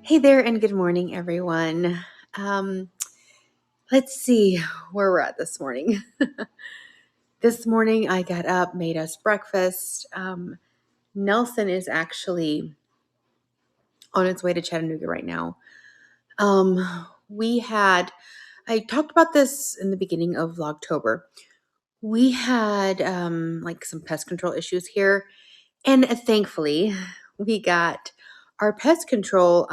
Hey there, and good morning, everyone. Um, let's see where we're at this morning. This morning, I got up, made us breakfast. Nelson is actually on his way to Chattanooga right now. I talked about this in the beginning of Vlogtober. We had like some pest control issues here, and thankfully, we got our pest control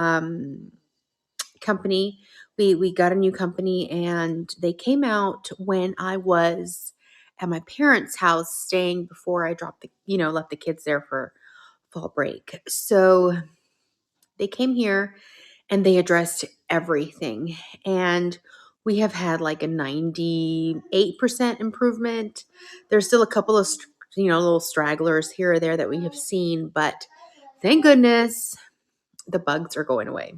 company. We got a new company, and they came out when I was at my parents' house staying before I left the kids there for fall break. So they came here and they addressed everything. And we have had like a 98% improvement. There's still a couple of little stragglers here or there that we have seen, but thank goodness the bugs are going away.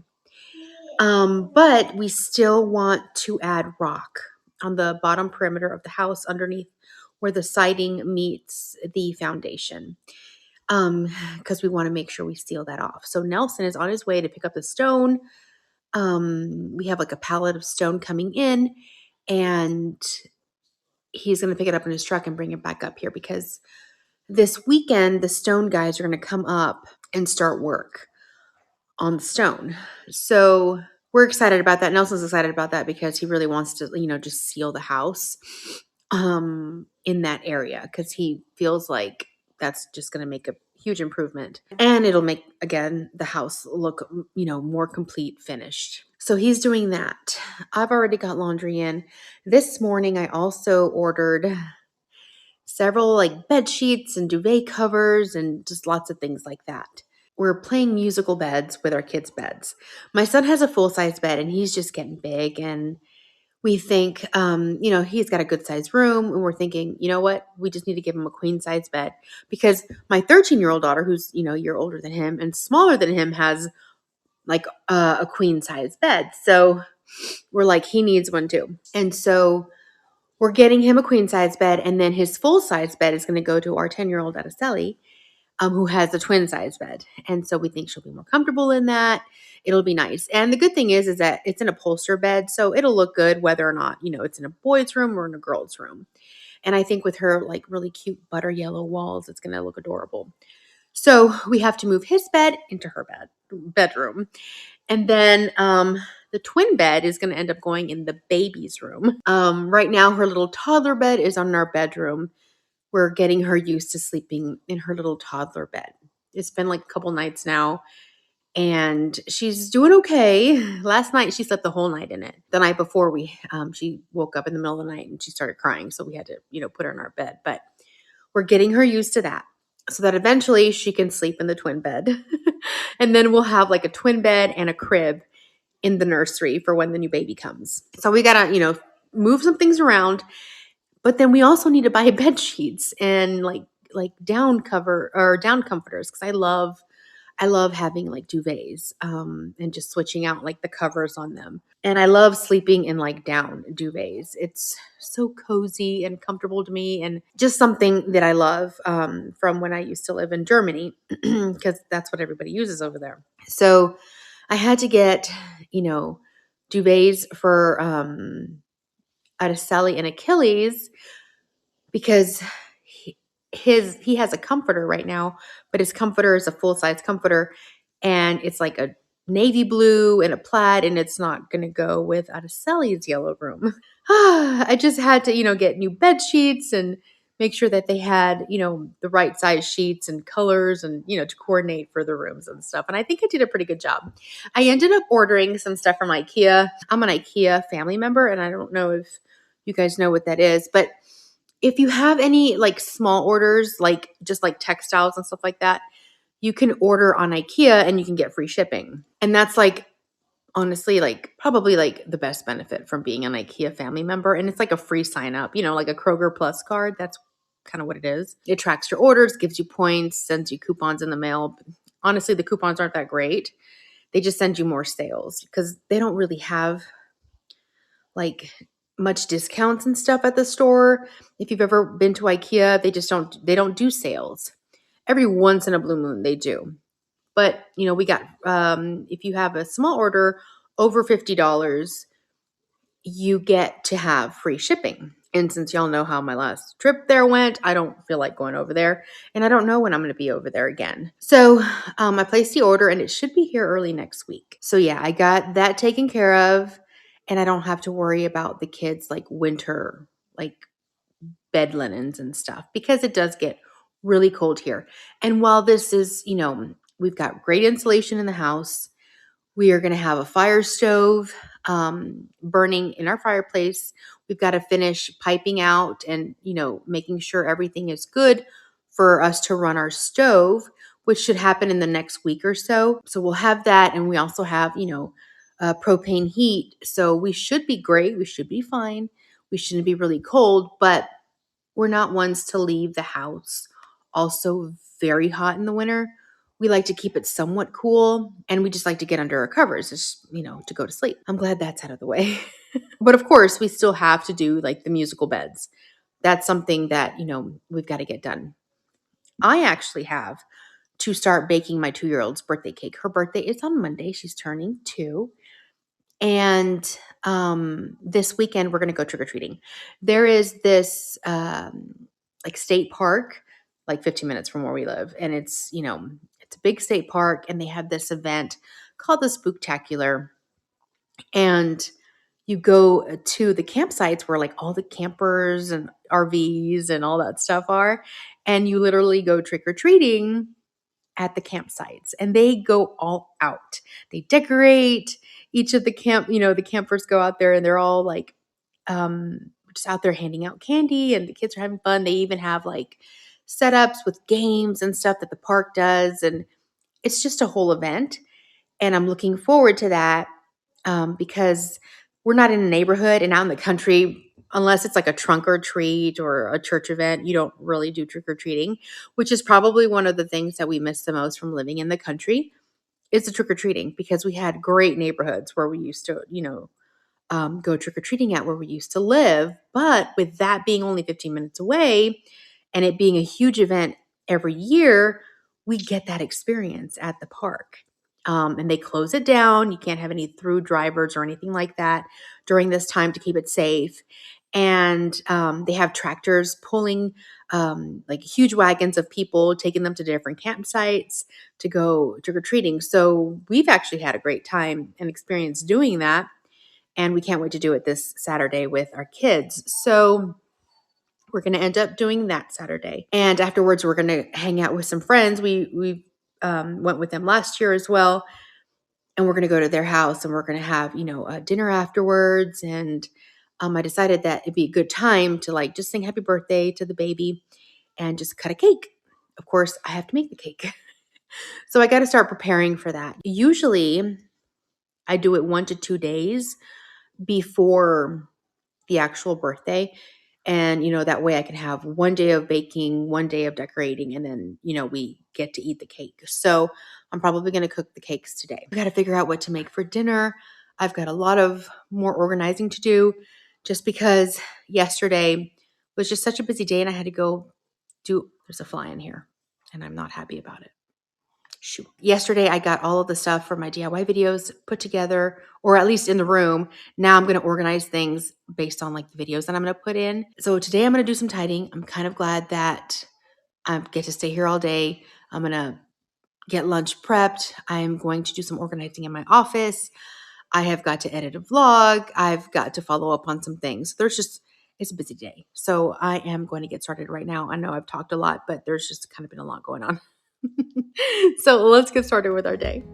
But we still want to add rock on the bottom perimeter of the house underneath where the siding meets the foundation. Because we want to make sure we seal that off. So Nelson is on his way to pick up the stone. We have like a pallet of stone coming in, and he's going to pick it up in his truck and bring it back up here because this weekend the stone guys are going to come up and start work on the stone. So we're excited about that. Nelson's excited about that because he really wants to, just seal the house in that area because he feels like that's just going to make a huge improvement. And it'll make, again, the house look, more complete, finished. So he's doing that. I've already got laundry in. This morning, I also ordered several like bed sheets and duvet covers and just lots of things like that. We're playing musical beds with our kids' beds. My son has a full-size bed, and he's just getting big. And we think, he's got a good-sized room. And we're thinking, you know what? We just need to give him a queen-size bed. Because my 13-year-old daughter, who's, a year older than him and smaller than him, has, like, a queen-size bed. So we're like, he needs one too. And so we're getting him a queen-size bed. And then his full-size bed is going to go to our 10-year-old Araceli, who has a twin size bed. And so we think she'll be more comfortable in that. It'll be nice. And the good thing is that it's an upholstered bed. So it'll look good whether or not, it's in a boy's room or in a girl's room. And I think with her like really cute butter yellow walls, it's going to look adorable. So we have to move his bed into her bedroom. And then the twin bed is going to end up going in the baby's room. Right now, her little toddler bed is on our bedroom. We're getting her used to sleeping in her little toddler bed. It's been like a couple nights now, and she's doing okay. Last night, she slept the whole night in it. The night before, she woke up in the middle of the night and she started crying, so we had to, put her in our bed. But we're getting her used to that so that eventually she can sleep in the twin bed. And then we'll have like a twin bed and a crib in the nursery for when the new baby comes. So we got to, move some things around. But then we also need to buy bed sheets and like down comforters because I love having like duvets and just switching out like the covers on them. And I love sleeping in like down duvets. It's so cozy and comfortable to me, and just something that I love from when I used to live in Germany because that's what everybody uses over there. So I had to get, duvets for Araceli and Achilles because he has a comforter right now, but his comforter is a full-size comforter, and it's like a navy blue and a plaid, and it's not going to go with Araceli's yellow room. I just had to, get new bed sheets and make sure that they had, the right size sheets and colors and, to coordinate for the rooms and stuff. And I think I did a pretty good job. I ended up ordering some stuff from IKEA. I'm an IKEA family member, and I don't know if you guys know what that is, but if you have any like small orders, like just like textiles and stuff like that, you can order on IKEA and you can get free shipping. And that's like, honestly, like probably like the best benefit from being an IKEA family member. And it's like a free sign up, like a Kroger Plus card. That's kind of what it is. It tracks your orders, gives you points, sends you coupons in the mail. Honestly, the coupons aren't that great. They just send you more sales because they don't really have like much discounts and stuff at the store. If you've ever been to IKEA, they don't do sales. Every once in a blue moon they do. But, we got, if you have a small order over $50, you get to have free shipping. And since y'all know how my last trip there went, I don't feel like going over there. And I don't know when I'm going to be over there again. So I placed the order and it should be here early next week. So yeah, I got that taken care of. And I don't have to worry about the kids like winter, like bed linens and stuff, because it does get really cold here. And while this is, we've got great insulation in the house, we are going to have a fire stove burning in our fireplace. We've got to finish piping out and, making sure everything is good for us to run our stove, which should happen in the next week or so. So we'll have that. And we also have, propane heat. So we should be great. We should be fine. We shouldn't be really cold, but we're not ones to leave the house also very hot in the winter. We like to keep it somewhat cool, and we just like to get under our covers, just, to go to sleep. I'm glad that's out of the way. But of course, we still have to do like the musical beds. That's something that, we've got to get done. I actually have to start baking my 2-year-old's birthday cake. Her birthday is on Monday. She's turning 2. And this weekend, we're going to go trick-or-treating. There is this like state park, like 15 minutes from where we live. And it's, it's a big state park. And they have this event called the Spooktacular. And you go to the campsites where like all the campers and RVs and all that stuff are. And you literally go trick-or-treating at the campsites, and they go all out. They decorate each of the the campers go out there and they're all like just out there handing out candy, and the kids are having fun. They even have like setups with games and stuff that the park does, and it's just a whole event. And I'm looking forward to that because we're not in a neighborhood, and out in the country, unless it's like a trunk or treat or a church event, you don't really do trick or treating, which is probably one of the things that we miss the most from living in the country is the trick or treating, because we had great neighborhoods where we used to, go trick or treating at where we used to live. But with that being only 15 minutes away and it being a huge event every year, we get that experience at the park. And they close it down. You can't have any through drivers or anything like that during this time to keep it safe. And they have tractors pulling like huge wagons of people, taking them to different campsites to go trick-or-treating. So we've actually had a great time and experience doing that. And we can't wait to do it this Saturday with our kids. So we're going to end up doing that Saturday. And afterwards, we're going to hang out with some friends. We went with them last year as well. And we're going to go to their house and we're going to have, a dinner afterwards. And I decided that it'd be a good time to like just sing happy birthday to the baby and just cut a cake. Of course, I have to make the cake. So I got to start preparing for that. Usually I do it 1 to 2 days before the actual birthday. And, that way I can have 1 day of baking, 1 day of decorating, and then, we get to eat the cake. So I'm probably going to cook the cakes today. We got to figure out what to make for dinner. I've got a lot of more organizing to do just because yesterday was just such a busy day and I had to go there's a fly in here and I'm not happy about it. Shoot. Yesterday, I got all of the stuff for my DIY videos put together, or at least in the room. Now I'm going to organize things based on like the videos that I'm going to put in. So today I'm going to do some tidying. I'm kind of glad that I get to stay here all day. I'm going to get lunch prepped. I'm going to do some organizing in my office. I have got to edit a vlog. I've got to follow up on some things. It's a busy day. So I am going to get started right now. I know I've talked a lot, but there's just kind of been a lot going on. So let's get started with our day.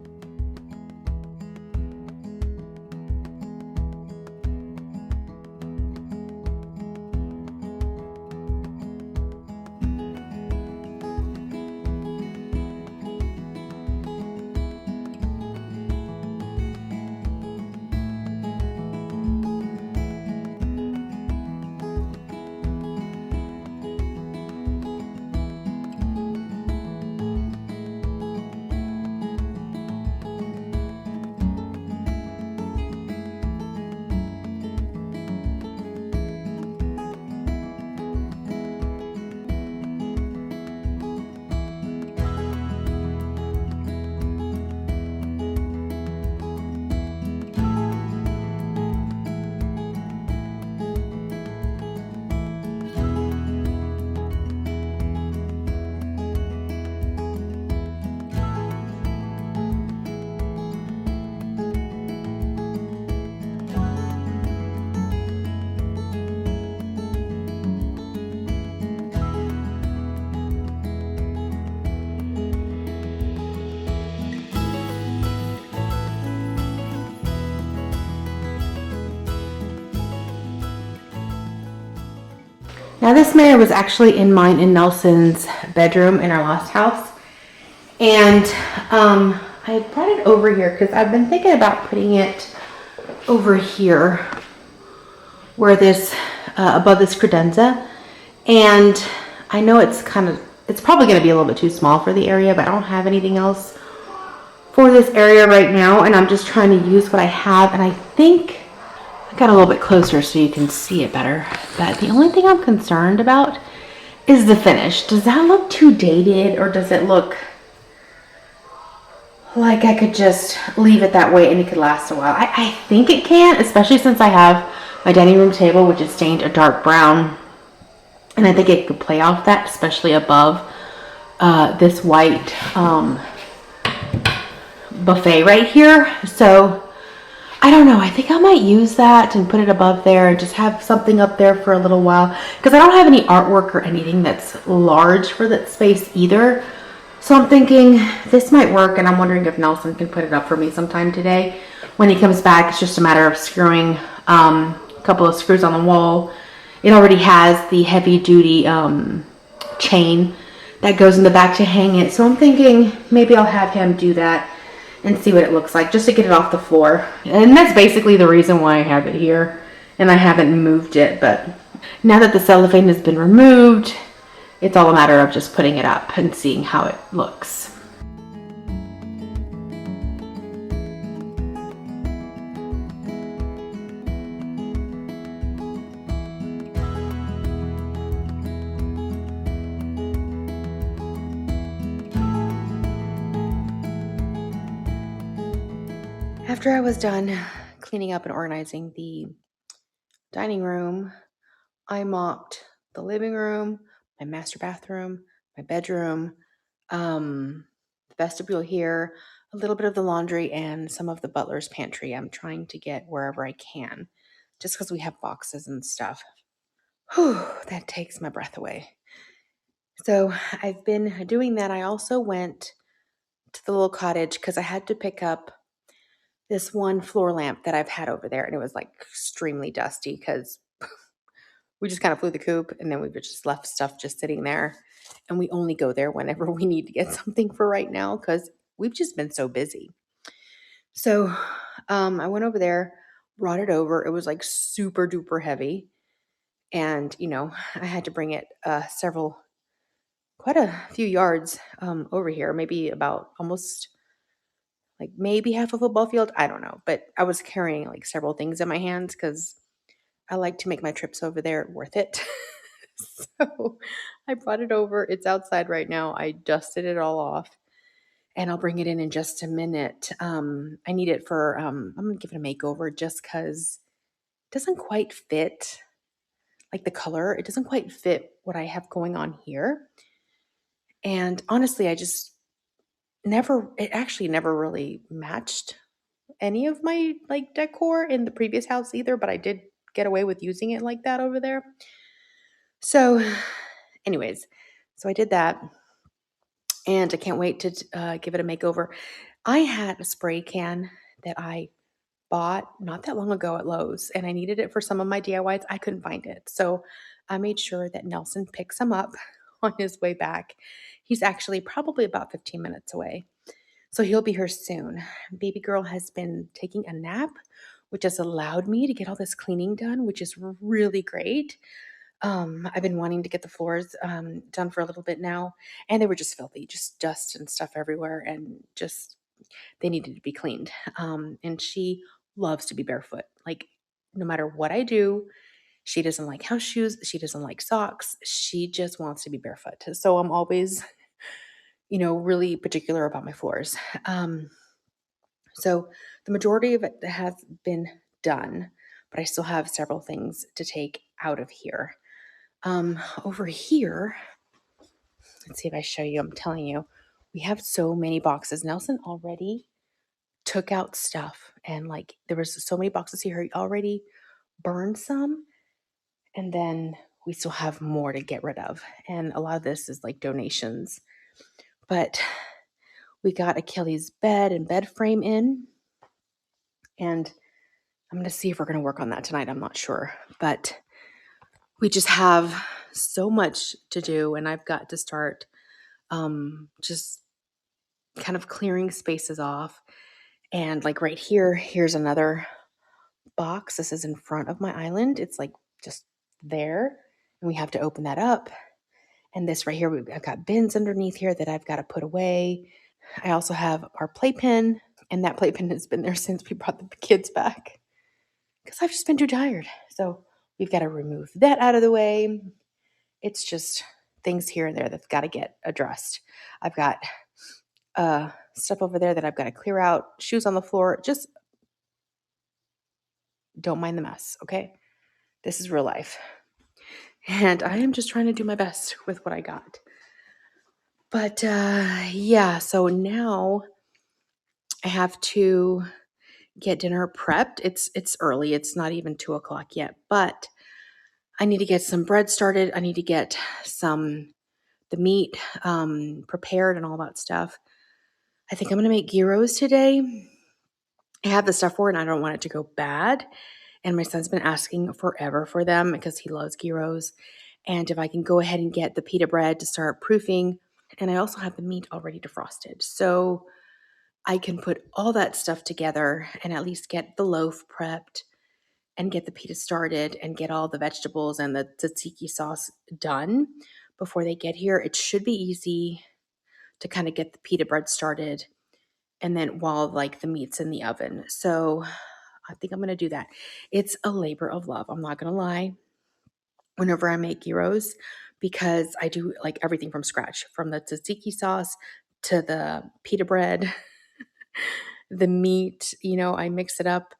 this mirror was actually in mine and Nelson's bedroom in our last house. And I brought it over here because I've been thinking about putting it over here where this, above this credenza. And I know it's probably going to be a little bit too small for the area, but I don't have anything else for this area right now. And I'm just trying to use what I have. And I think I got a little bit closer so you can see it better. But the only thing I'm concerned about is the finish. Does that look too dated, or does it look like I could just leave it that way and it could last a while? I think it can, especially since I have my dining room table, which is stained a dark brown. And I think it could play off that, especially above this white buffet right here. So I don't know. I think I might use that and put it above there and just have something up there for a little while, because I don't have any artwork or anything that's large for that space either. So I'm thinking this might work, and I'm wondering if Nelson can put it up for me sometime today. When he comes back, it's just a matter of screwing a couple of screws on the wall. It already has the heavy duty chain that goes in the back to hang it. So I'm thinking maybe I'll have him do that and see what it looks like, just to get it off the floor. And that's basically the reason why I have it here, and I haven't moved it. But now that the cellophane has been removed, it's all a matter of just putting it up and seeing how it looks. After I was done cleaning up and organizing the dining room, I mopped the living room, my master bathroom, my bedroom, the vestibule here, a little bit of the laundry, and some of the butler's pantry. I'm trying to get wherever I can, just because we have boxes and stuff. Whew, that takes my breath away. So I've been doing that. I also went to the little cottage because I had to pick up this one floor lamp that I've had over there, and it was like extremely dusty because we just kind of flew the coop, and then we've just left stuff just sitting there, and we only go there whenever we need to get something for right now because we've just been so busy. So I went over there, brought it over. It was like super duper heavy, and I had to bring it quite a few yards over here, maybe about almost like maybe half a football field. I don't know, but I was carrying like several things in my hands because I like to make my trips over there worth it. So I brought it over. It's outside right now. I dusted it all off, and I'll bring it in just a minute. I need it for, I'm going to give it a makeover just because it doesn't quite fit, like the color. It doesn't quite fit what I have going on here. And honestly, it actually never really matched any of my like decor in the previous house either, but I did get away with using it like that over there. So anyways, so I did that, and I can't wait to give it a makeover. I had a spray can that I bought not that long ago at Lowe's, and I needed it for some of my DIYs. I couldn't find it. So I made sure that Nelson picks some up on his way back. He's actually probably about 15 minutes away. So he'll be here soon. Baby girl has been taking a nap, which has allowed me to get all this cleaning done, which is really great. I've been wanting to get the floors done for a little bit now, and they were just filthy, just dust and stuff everywhere, and just they needed to be cleaned. And she loves to be barefoot. Like no matter what I do, she doesn't like house shoes. She doesn't like socks. She just wants to be barefoot. So I'm always, really particular about my floors. So the majority of it has been done, but I still have several things to take out of here. Over here, let's see if I show you. I'm telling you, we have so many boxes. Nelson already took out stuff, and like there was so many boxes here. He already burned some, and then we still have more to get rid of. And a lot of this is like donations. But we got Achilles' bed and bed frame in, and I'm going to see if we're going to work on that tonight. I'm not sure, but we just have so much to do, and I've got to start just kind of clearing spaces off. And like right here, here's another box. This is in front of my island. It's like just there, and we have to open that up. And this right here, I've got bins underneath here that I've got to put away. I also have our playpen, and that playpen has been there since we brought the kids back because I've just been too tired. So we've got to remove that out of the way. It's just things here and there that's got to get addressed. I've got stuff over there that I've got to clear out, shoes on the floor. Just don't mind the mess, okay? This is real life. And I am just trying to do my best with what I got. But yeah, so now I have to get dinner prepped. It's early. It's not even 2:00 yet, but I need to get some bread started. I need to get the meat prepared and all that stuff. I think I'm gonna make gyros today. I have the stuff for it and I don't want it to go bad. And my son's been asking forever for them because he loves gyros. And if I can go ahead and get the pita bread to start proofing, and I also have the meat already defrosted. So I can put all that stuff together and at least get the loaf prepped and get the pita started and get all the vegetables and the tzatziki sauce done before they get here. It should be easy to kind of get the pita bread started and then while like the meat's in the oven. So I think I'm going to do that. It's a labor of love. I'm not going to lie. Whenever I make gyros, because I do like everything from scratch, from the tzatziki sauce to the pita bread, the meat, I mix it up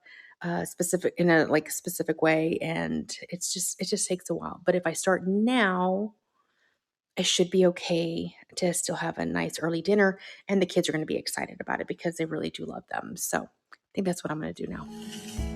specific in a like specific way, and it just takes a while. But if I start now, I should be okay to still have a nice early dinner, and the kids are going to be excited about it because they really do love them. So I think that's what I'm going to do now.